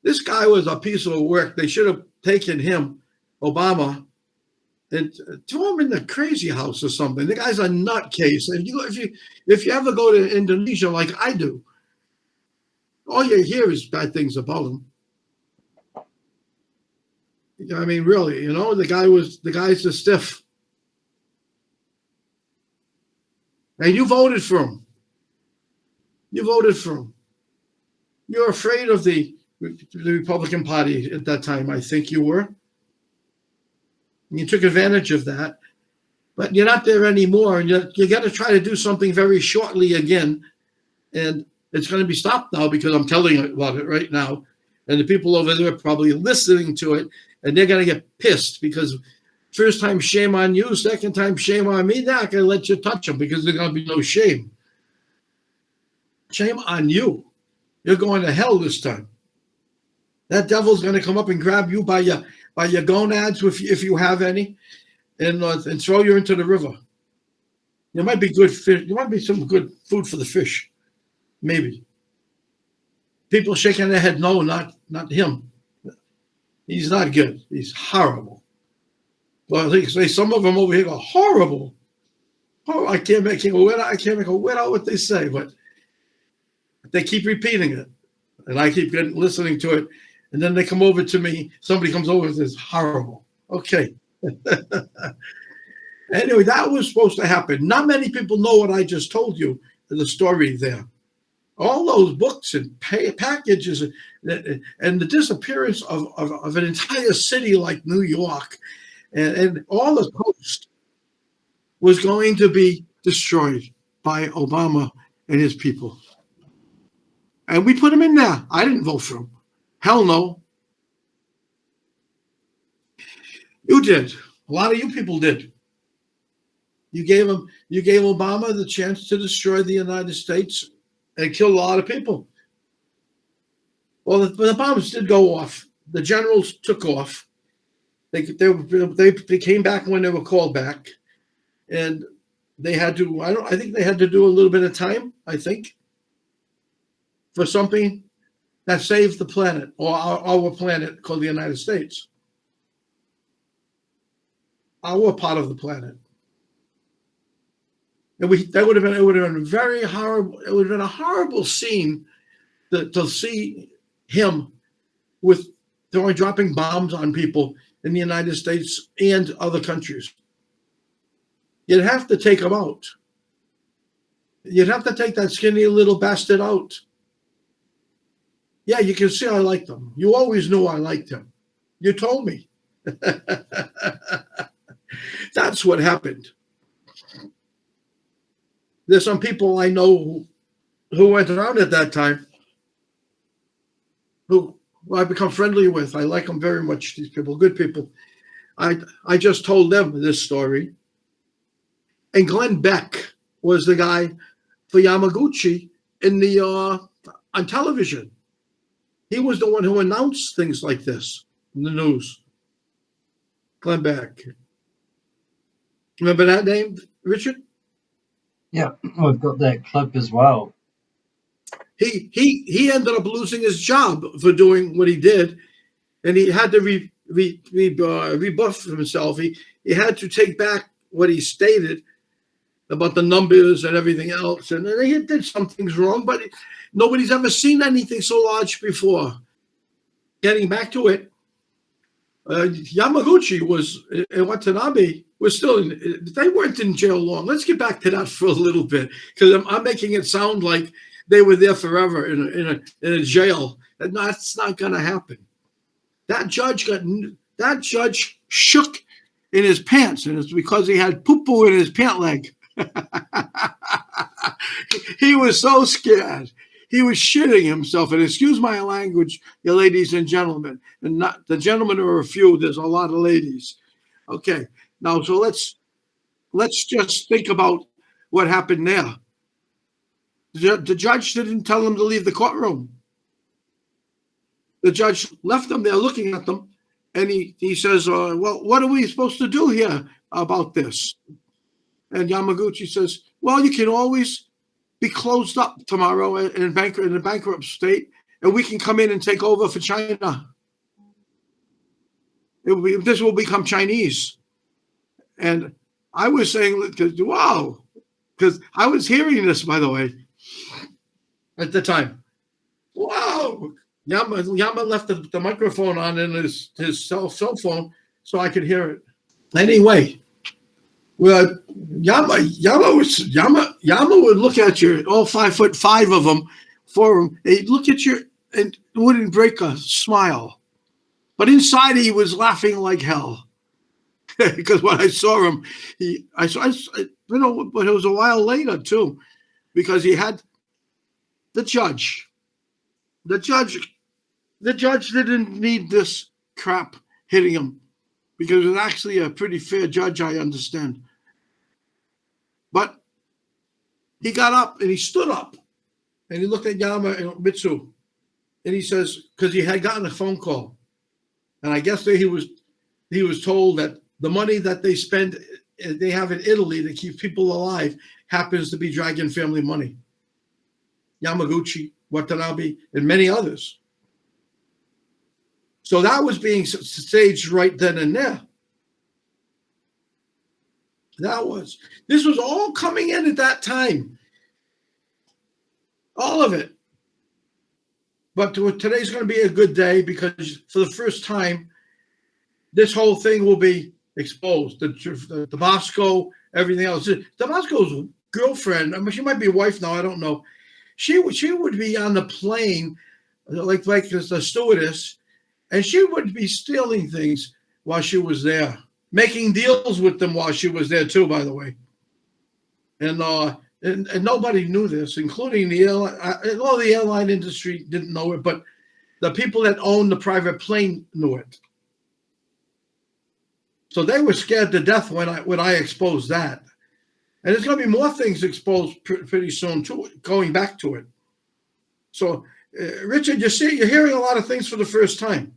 This guy was a piece of work. They should have taken him, Obama, and threw him in the crazy house or something. The guy's a nutcase. If you ever go to Indonesia like I do, all you hear is bad things about him. I mean, really, the guy's a stiff. And you voted for him. You're afraid of the Republican Party at that time, I think you were. And you took advantage of that. But you're not there anymore, and you got to try to do something very shortly again. And it's going to be stopped now because I'm telling you about it right now. And the people over there are probably listening to it, and they're going to get pissed because first time, shame on you. Second time, shame on me. They're not going to let you touch them because there's going to be no shame. Shame on you. You're going to hell this time. That devil's going to come up and grab you by your gonads, if you have any, and throw you into the river. There might be good fish. There might be some good food for the fish, maybe. People shaking their head, no, not him. He's not good. He's horrible. Well, they say some of them over here are horrible. Oh, I can't make a word out what they say, but they keep repeating it, and I keep listening to it. And then they come over to me. Somebody comes over and says, horrible. Okay. Anyway, that was supposed to happen. Not many people know what I just told you, the story there. All those books and packages and the disappearance of an entire city like New York and all the coast was going to be destroyed by Obama and his people. And we put him in there. I didn't vote for him. Hell no. You did. A lot of you people did. You gave Obama the chance to destroy the United States and kill a lot of people. Well, the bombs did go off. The generals took off. They came back when they were called back, and they had to. I think they had to do a little bit of time. I think for something that saved the planet, or our planet called the United States. Our part of the planet. And it would have been very horrible. It would have been a horrible scene to see him dropping bombs on people in the United States and other countries. You'd have to take him out. You'd have to take that skinny little bastard out. Yeah, you can see I liked him. You always knew I liked him. You told me. That's what happened. There's some people I know who went around at that time who I've become friendly with. I like them very much, these people, good people. I just told them this story. And Glenn Beck was the guy for Yamaguchi on television. He was the one who announced things like this in the news. Glenn Beck. Remember that name, Richard? Yeah, we've got that clip as well. he ended up losing his job for doing what he did, and he had to rebuff himself. He had to take back what he stated about the numbers and everything else, and he did some things wrong, but nobody's ever seen anything so large before. Getting back to it, Yamaguchi and Watanabe was still they weren't in jail long. Let's get back to that for a little bit, because I'm making it sound like they were there forever in a jail. And that's not going to happen. That judge shook in his pants, and it's because he had poo-poo in his pant leg. He was so scared. He was shitting himself. And excuse my language, you ladies and gentlemen, and not the gentlemen are a few. There's a lot of ladies. Okay, now so let's just think about what happened there. The judge didn't tell him to leave the courtroom. The judge left them there looking at them, and he says, well, what are we supposed to do here about this? And Yamaguchi says, well, you can always be closed up tomorrow in a bankrupt state, and we can come in and take over for China. This will become Chinese. And I was saying, wow, because I was hearing this, by the way, at the time. Wow. Yama left the microphone on in his cell phone so I could hear it. Anyway, well, Yama would look at you, all 5'5" of them, 4 of them. He'd look at you and wouldn't break a smile, but inside he was laughing like hell. Because when I saw him, but it was a while later too, because he had the judge. The judge didn't need this crap hitting him, because it was actually a pretty fair judge, I understand. But he got up and he stood up and he looked at Yama and Mitsu, and he says, because he had gotten a phone call, and I guess he was told that the money that they have in Italy to keep people alive happens to be Dragon family money. Yamaguchi, Watanabe, and many others. So that was being staged right then and there. This was all coming in at that time. All of it. But today's going to be a good day, because for the first time, this whole thing will be exposed. The debasco, everything else. Debasco's girlfriend, I mean, she might be a wife now, I don't know. She would be on the plane, like the stewardess, and she would be stealing things while she was there, making deals with them while she was there too, by the way. And nobody knew this, including the airline industry didn't know it, but the people that owned the private plane knew it. So they were scared to death when I exposed that. And there's going to be more things exposed pretty soon too, going back to it. So, Richard, you're hearing a lot of things for the first time.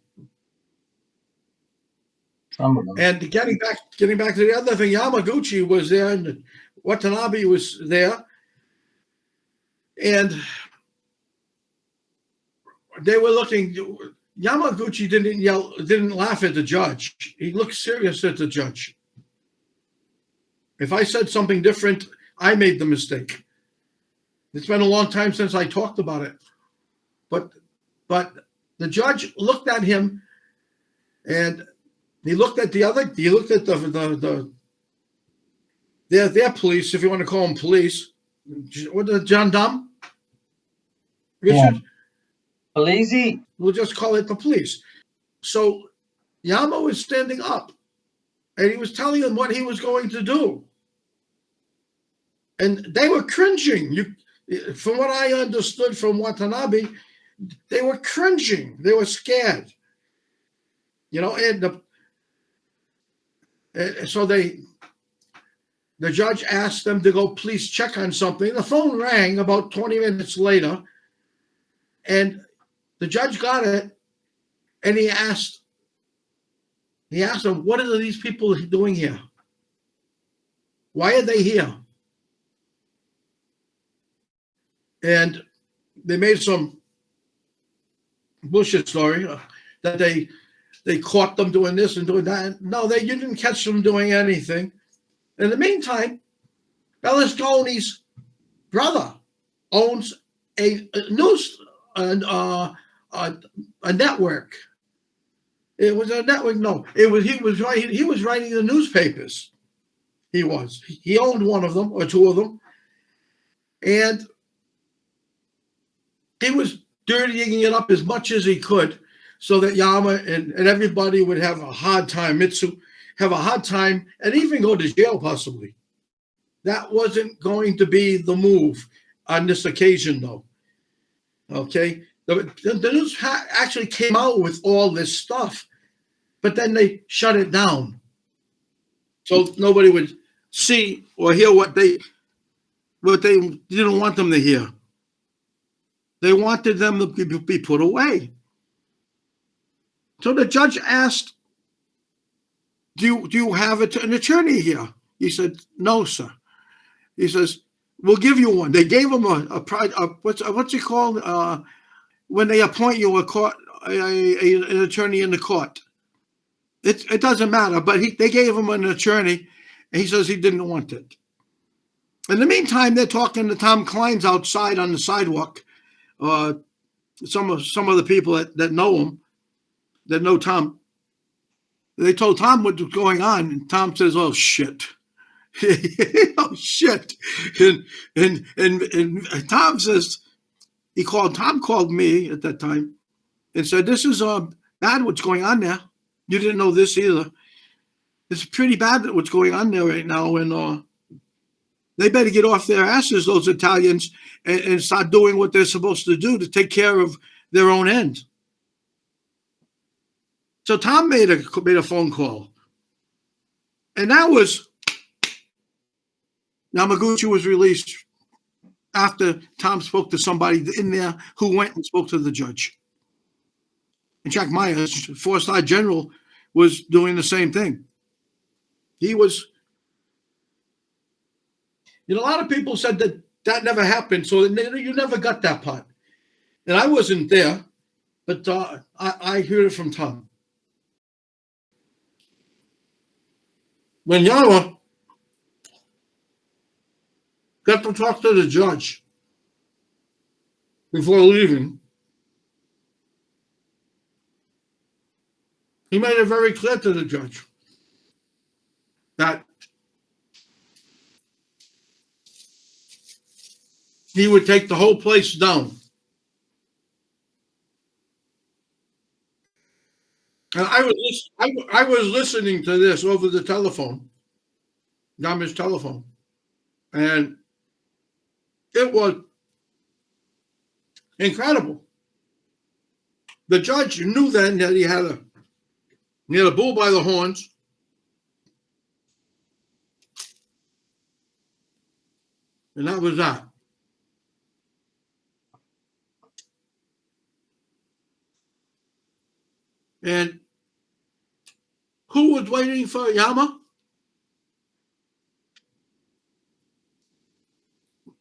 Some of them. And getting back to the other thing, Yamaguchi was there and Watanabe was there, and they were looking. Yamaguchi didn't laugh at the judge. He looked serious at the judge. If I said something different, I made the mistake. It's been a long time since I talked about it. But the judge looked at him, and he looked at their police, if you want to call them police. What, the gendarme? Richard? Yeah. Police? We'll just call it the police. So Yama was standing up, and he was telling them what he was going to do. And they were cringing. From what I understood from Watanabe, they were cringing. They were scared. So the judge asked them to go please check on something. The phone rang about 20 minutes later, and the judge got it, and he asked them, what are these people doing here? Why are they here? And they made some bullshit story that they caught them doing this and doing that. No, you didn't catch them doing anything. In the meantime, Berlusconi's brother owns a news a network. It was a network. No, he was writing the newspapers. He owned one of them or two of them, and he was dirtying it up as much as he could, so that Yama and everybody would have a hard time. Mitsu have a hard time, and even go to jail possibly. That wasn't going to be the move on this occasion, though. Okay, the news actually came out with all this stuff, but then they shut it down, so nobody would see or hear what they didn't want them to hear. They wanted them to be put away. So the judge asked, "Do you have an attorney here?" He said, "No, sir." He says, "We'll give you one." They gave him what's it called when they appoint you an attorney in the court. It doesn't matter, but they gave him an attorney, and he says he didn't want it. In the meantime, they're talking to Tom Klein's outside on the sidewalk. Some of the people that know him, that know Tom, they told Tom what was going on, and Tom says, "Oh shit." Oh shit. And Tom says, Tom called me at that time and said, "This is bad what's going on there. You didn't know this either. It's pretty bad what's going on there right now, and they better get off their asses, those Italians, and start doing what they're supposed to do to take care of their own end." So Tom made a phone call, and that was Yamaguchi was released after Tom spoke to somebody in there who went and spoke to the judge. And Jack Myers, 4-star general, was doing the same thing. He was, a lot of people said that never happened, so you never got that part. And I wasn't there, but I heard it from Tom. When Yama got to talk to the judge before leaving, he made it very clear to the judge that he would take the whole place down. And I was listening to this over the telephone, Yama's telephone, and it was incredible. The judge knew then that he had a bull by the horns. And that was that. And who was waiting for Yama?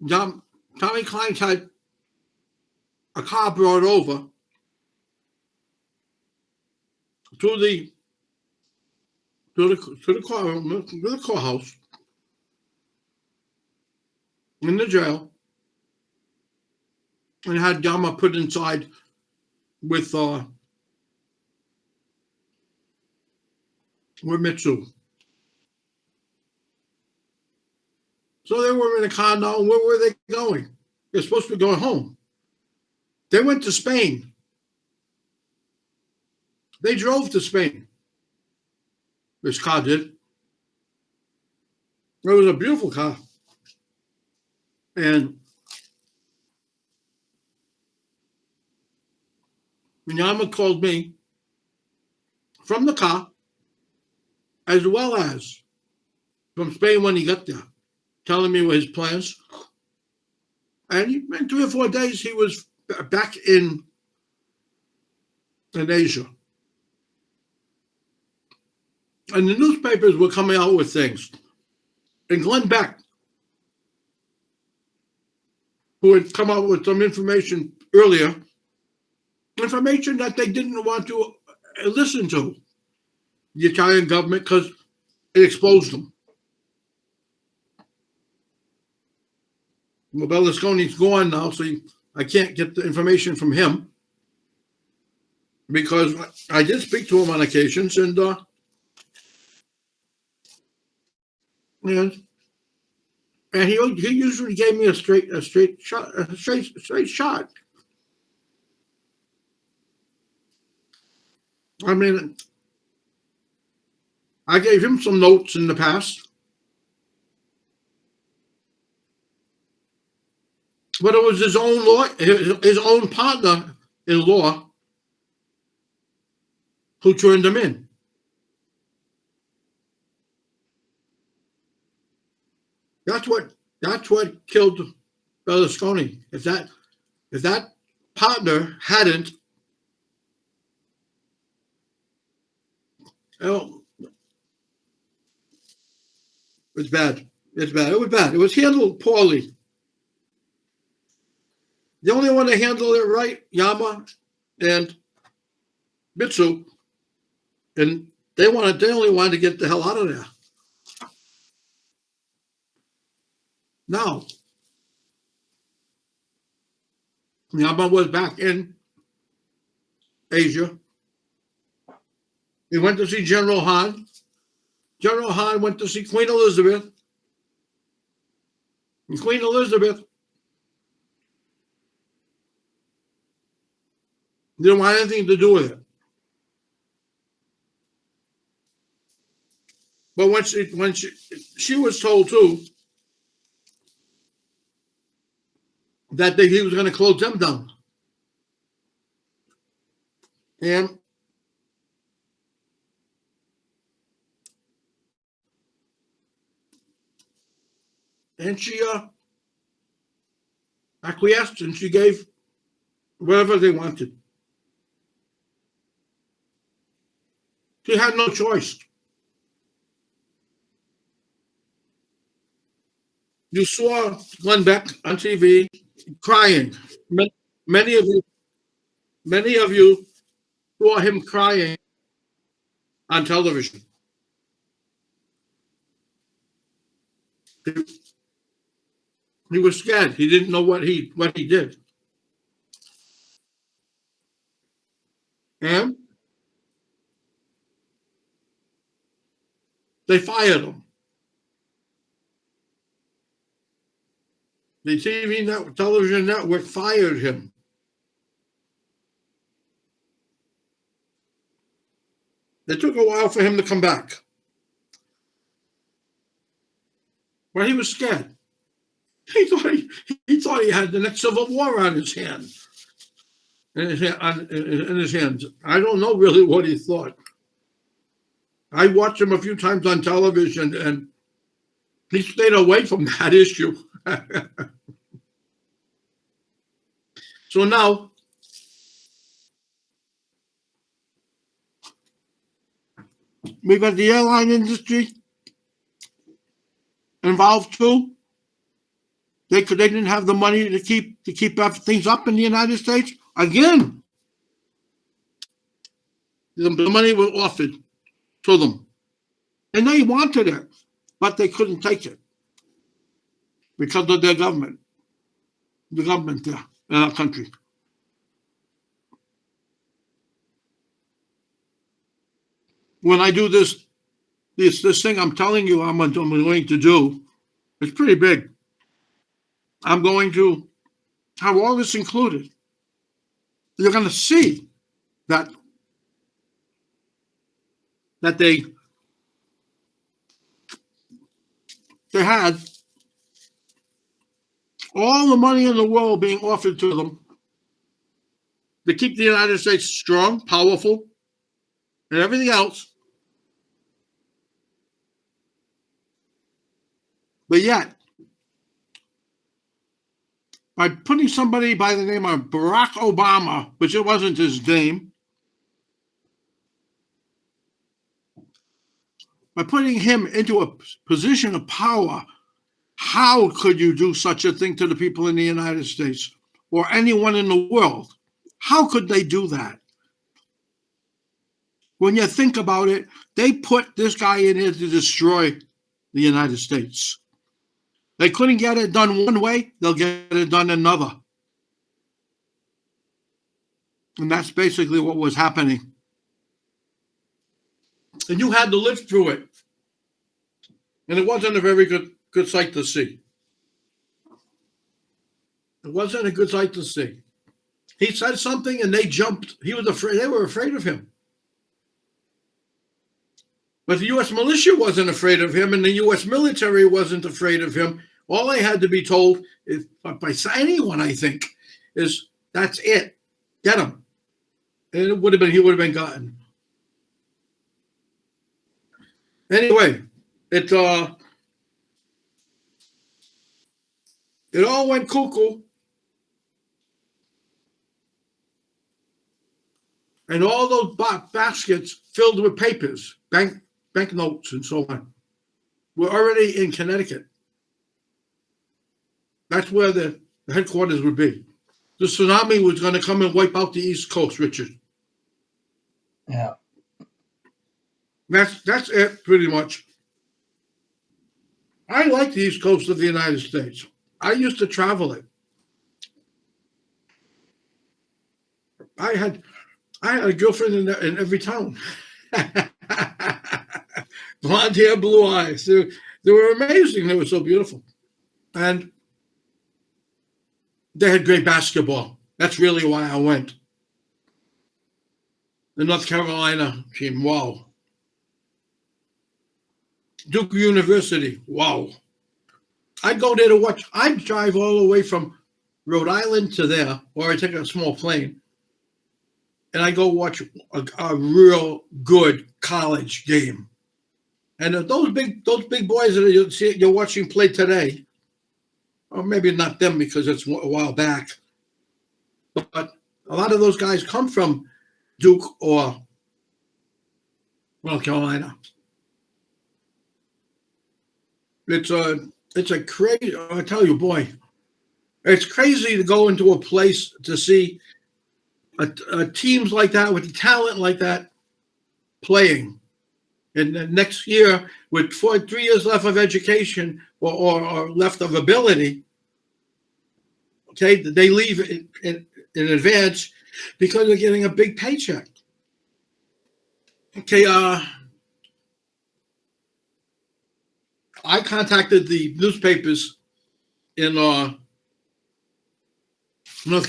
Tommy Klein had a car brought over to the courthouse in the jail, and had Yama put inside with Mitsu. So they were in a car now. Where were they going? They're supposed to be going home. They went to Spain. They drove to Spain. This car did. It was a beautiful car. And Yama called me from the car, as well as from Spain when he got there, telling me what his plans. And in 3 or 4 days, he was back in Asia. And the newspapers were coming out with things. And Glenn Beck who had come out with some information earlier, information that they didn't want to listen to, the Italian government, because it exposed them. Well, Berlusconi's gone now, so I can't get the information from him, because I did speak to him on occasions, and he usually gave me a straight shot. I mean, I gave him some notes in the past, but it was his own law, his own partner in law, who turned him in. That's what killed Berlusconi. If that partner hadn't, oh, it's bad. It's bad. It was bad. It was handled poorly. The only one that handled it right, Yama and Bitsu, and they only wanted to get the hell out of there. Now, Yama was back in Asia. He went to see General Han. General Han went to see Queen Elizabeth. And Queen Elizabeth didn't want anything to do with it. But when she was told too that he was going to close them down, and she acquiesced, and she gave whatever they wanted. She had no choice. You saw Glenn Beck on TV crying. Many of you saw him crying on television. He was scared. He didn't know what he did. And they fired him. The television network fired him. It took a while for him to come back. But he was scared. He thought he had the next civil war on his hands. In his hands. I don't know really what he thought. I watched him a few times on television, and he stayed away from that issue. So now, we've got the airline industry involved too. They didn't have the money to keep things up in the United States. Again, the money was offered to them, and they wanted it, but they couldn't take it because of their government, the government there in our country. When I do this thing I'm telling you I'm going to do, it's pretty big. I'm going to have all this included. You're going to see that they had all the money in the world being offered to them to keep the United States strong, powerful, and everything else. But yet, by putting somebody by the name of Barack Obama, which it wasn't his name, by putting him into a position of power How could you do such a thing to the people in the United States or anyone in the world? How could they do that? When you think about it, they put this guy in here to destroy the United States. They couldn't get it done one way, they'll get it done another. And that's basically what was happening. And you had to live through it. And it wasn't a very good sight to see. It wasn't a good sight to see. He said something and they jumped. He was afraid. They were afraid of him. But the U.S. militia wasn't afraid of him, and the U.S. military wasn't afraid of him. All they had to be told, by anyone, I think, is that's it. Get him. And he would have been gotten. Anyway, it all went cuckoo. And all those baskets filled with papers, banknotes and so on, were already in Connecticut. That's where the headquarters would be. The tsunami was going to come and wipe out the East Coast, Richard. Yeah. That's it, pretty much. I like the East Coast of the United States. I used to travel it. I had a girlfriend in every town. Blonde hair, blue eyes. They were amazing. They were so beautiful. And they had great basketball. That's really why I went. The North Carolina team, wow. Duke University, wow. I'd go there to watch. I'd drive all the way from Rhode Island to there, or I'd take a small plane, and I go watch a real good college game. And those big boys that you're watching play today, or maybe not them because it's a while back, but a lot of those guys come from Duke or North Carolina. It's a crazy. I tell you, boy, it's crazy to go into a place to see a teams like that with talent like that playing. And the next year, with 3 years left of education or left of ability, okay, they leave in advance because they're getting a big paycheck. Okay, I contacted the newspapers in North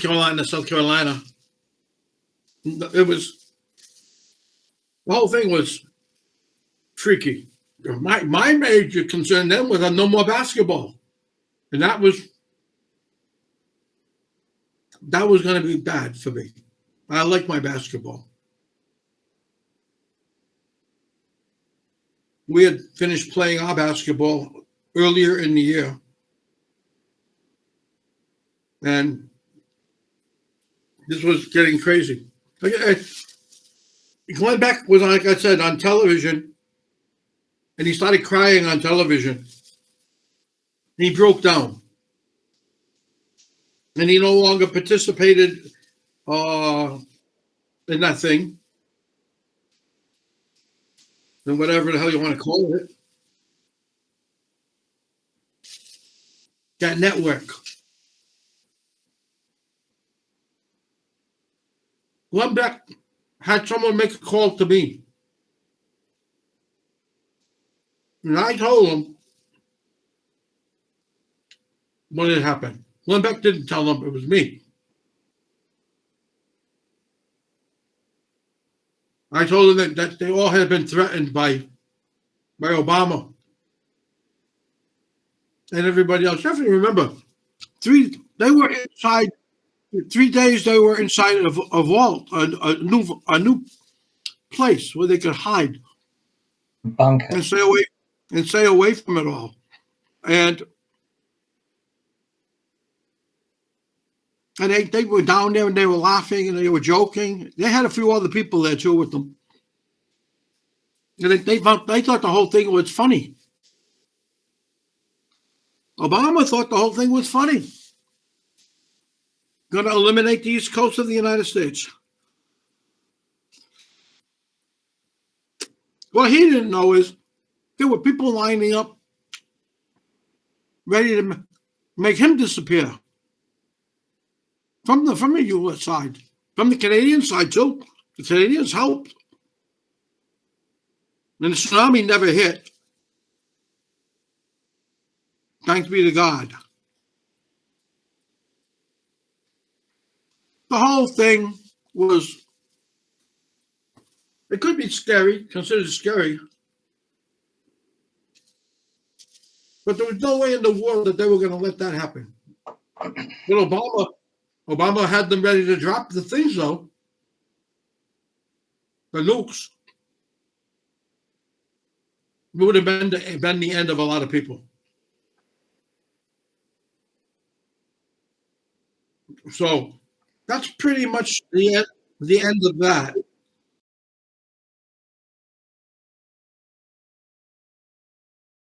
Carolina, South Carolina. The whole thing was freaky. My major concern then was no more basketball, and that was going to be bad for me. I like my basketball. We had finished playing our basketball earlier in the year, and this was getting crazy. Glenn Beck was, like I said, on television, and he started crying on television. He broke down, and he no longer participated in that thing, and whatever the hell you want to call it, that network. Glenn Beck had someone make a call to me. And I told him what had happened. Glenn Beck didn't tell them it was me. I told them that they all had been threatened by Obama and everybody else. You have to remember, 3 days they were inside of a vault, a new place where they could hide, Bunker. and stay away from it all. And they were down there and they were laughing and they were joking. They had a few other people there too with them. And they thought the whole thing was funny. Obama thought the whole thing was funny. Going to eliminate the East Coast of the United States. What he didn't know is there were people lining up ready to make him disappear. From the U.S. side. From the Canadian side, too. The Canadians helped. And the tsunami never hit. Thanks be to God. The whole thing was, it could be scary, considered scary, but there was no way in the world that they were going to let that happen. But Obama had them ready to drop the things, though. The nukes. It would have been the end of a lot of people. So that's pretty much the end of that.